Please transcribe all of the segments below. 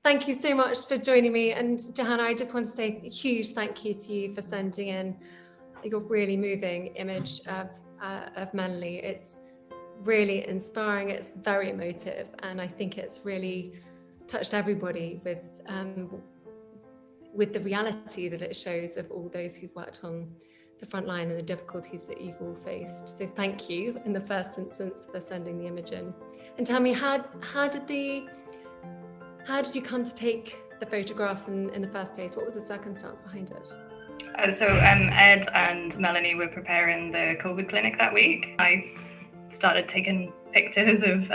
Thank you so much for joining me. And Johanna, I just want to say a huge thank you to you for sending in your really moving image of Melanie. It's really inspiring. It's very emotive. And I think it's really touched everybody with the reality that it shows of all those who've worked on the front line and the difficulties that you've all faced. So thank you in the first instance for sending the image in. And tell me, how did you come to take the photograph in the first place? What was the circumstance behind it? So Ed and Melanie were preparing the COVID clinic that week. I started taking pictures of,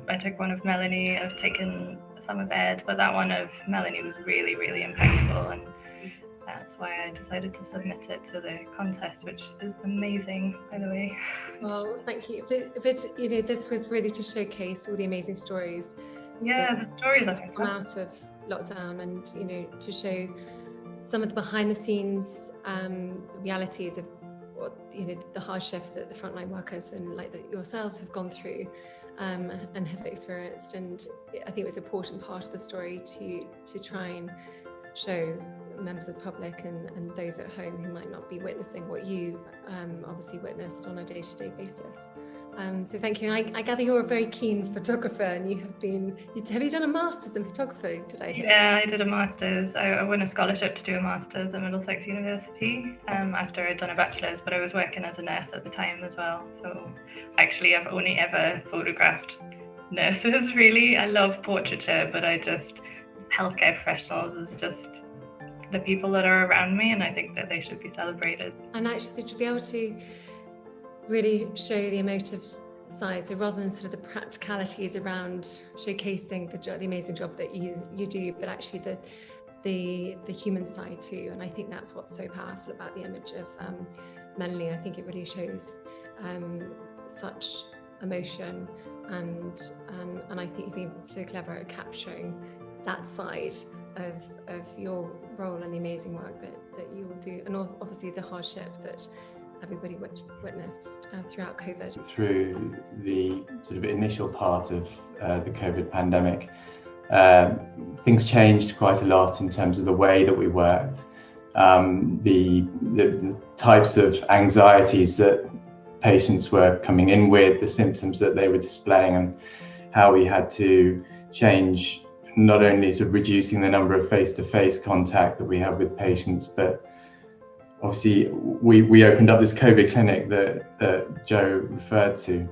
I took one of Melanie, I've taken some of Ed, but that one of Melanie was really, really impactful, and that's why I decided to submit it to the contest, which is amazing, by the way. Well, thank you. But you know, this was really to showcase all the amazing stories. Yeah, the stories I think come out of lockdown, and you know, to show some of the behind the scenes realities of what, you know, the hardship that the frontline workers and like that yourselves have gone through and have experienced. And I think it was an important part of the story to try and show members of the public and those at home who might not be witnessing what you obviously witnessed on a day-to-day basis. So thank you. And I gather you're a very keen photographer, and have you done a master's in photography today? Yeah, I did a master's. I won a scholarship to do a master's at Middlesex University after I'd done a bachelor's, but I was working as a nurse at the time as well. So actually I've only ever photographed nurses really. I love portraiture, but healthcare professionals is just the people that are around me, and I think that they should be celebrated. And actually to be able to really show the emotive side, so rather than sort of the practicalities around showcasing the amazing job that you do, but actually the human side too. And I think that's what's so powerful about the image of Melanie. I think it really shows such emotion, and I think you've been so clever at capturing that side of your role and the amazing work that you will do, and obviously the hardship that everybody witnessed throughout COVID. Through the sort of initial part of the COVID pandemic, things changed quite a lot in terms of the way that we worked, the types of anxieties that patients were coming in with, the symptoms that they were displaying, and how we had to change not only sort of reducing the number of face-to-face contact that we have with patients, but obviously we opened up this COVID clinic that Joe referred to,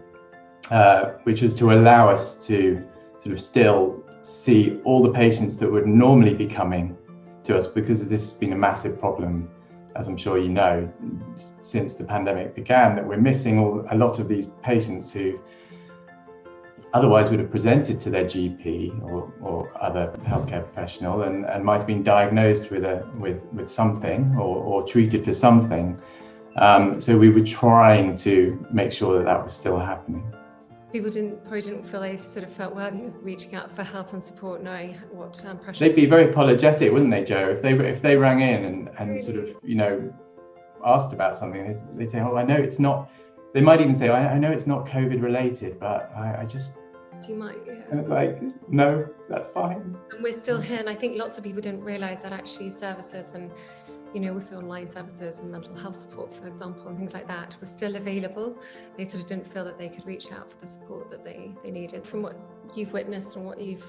which was to allow us to sort of still see all the patients that would normally be coming to us, because this has been a massive problem, as I'm sure you know, since the pandemic began, that we're missing a lot of these patients who otherwise would have presented to their GP or other healthcare professional and might have been diagnosed with something or treated for something. So we were trying to make sure that was still happening. People probably didn't feel they sort of felt worthy of reaching out for help and support, knowing what pressures. They'd be very apologetic, wouldn't they, Joe? If they rang in and really? Sort of, you know, asked about something, they'd say, "Oh, I know it's not." They might even say, "I know it's not COVID related, but I just." You might, yeah. And it's like, no, that's fine. And we're still here, and I think lots of people didn't realise that actually services and, you know, also online services and mental health support, for example, and things like that were still available. They sort of didn't feel that they could reach out for the support that they needed. From what you've witnessed and what you've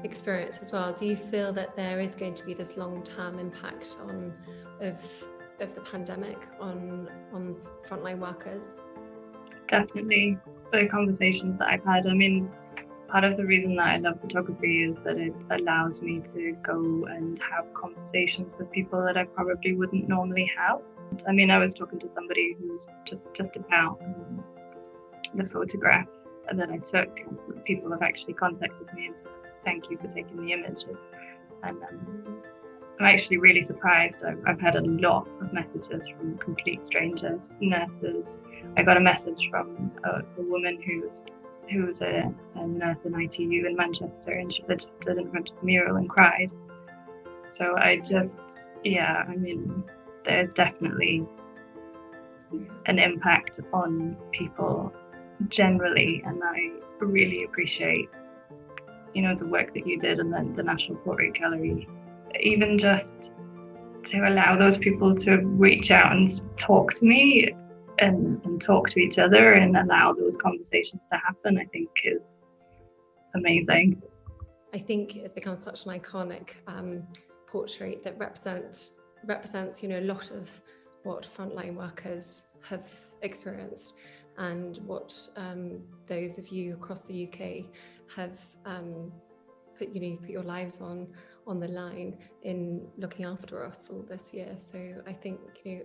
experienced as well, do you feel that there is going to be this long-term impact of the pandemic on frontline workers? Definitely. The conversations that I've had, I mean, part of the reason that I love photography is that it allows me to go and have conversations with people that I probably wouldn't normally have. I mean, I was talking to somebody who's just about the photograph that I took. People have actually contacted me and said, "Thank you for taking the images." And I'm actually really surprised. I've had a lot of messages from complete strangers, nurses. I got a message from a woman who's a nurse in ITU in Manchester, and she said she stood in front of the mural and cried. So I mean, there's definitely an impact on people generally, and I really appreciate you know, the work that you did and then the National Portrait Gallery, even just to allow those people to reach out and talk to me and talk to each other and allow those conversations to happen, I think is amazing. I think it's become such an iconic portrait that represents, you know, a lot of what frontline workers have experienced and what those of you across the UK have put your lives on the line in looking after us all this year. So I think, you know,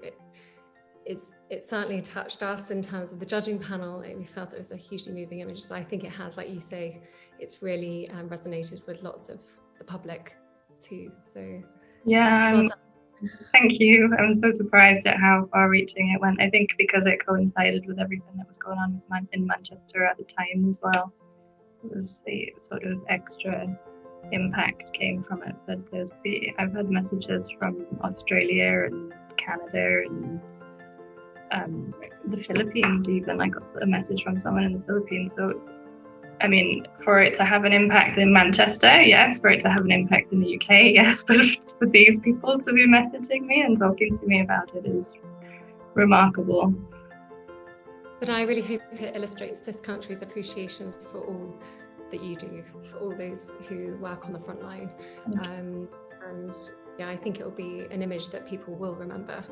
it certainly touched us in terms of the judging panel. We felt it was a hugely moving image, but I think it has, like you say, it's really resonated with lots of the public too. So yeah, well done. Thank you. I'm so surprised at how far-reaching it went. I think because it coincided with everything that was going on in Manchester at the time as well. It was the sort of extra impact came from it. But I've had messages from Australia and Canada and the Philippines even. I got a message from someone in the Philippines. So, I mean, for it to have an impact in Manchester, yes. For it to have an impact in the UK, yes. But for these people to be messaging me and talking to me about it is remarkable. But I really hope it illustrates this country's appreciation for all that you do, for all those who work on the front line. And yeah, I think it will be an image that people will remember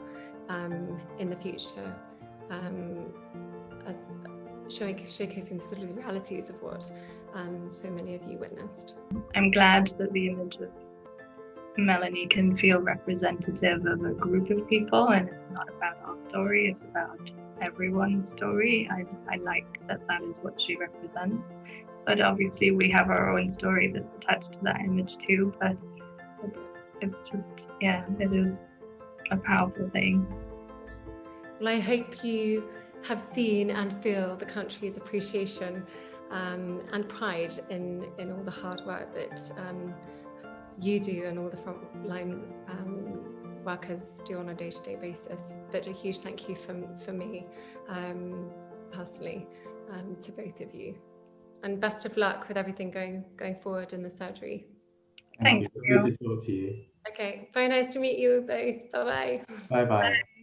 in the future as showcasing sort of the realities of what so many of you witnessed. I'm glad that the image of Melanie can feel representative of a group of people, and it's not about our story, it's about everyone's story. I like that is what she represents. But obviously we have our own story that's attached to that image too. But it's just, yeah, it is a powerful thing. Well, I hope you have seen and feel the country's appreciation and pride in all the hard work that you do and all the frontline workers do on a day-to-day basis. But a huge thank you from me personally to both of you. And best of luck with everything going forward in the surgery. Thank you. Good to talk to you. Okay, very nice to meet you both. Bye-bye. Bye-bye.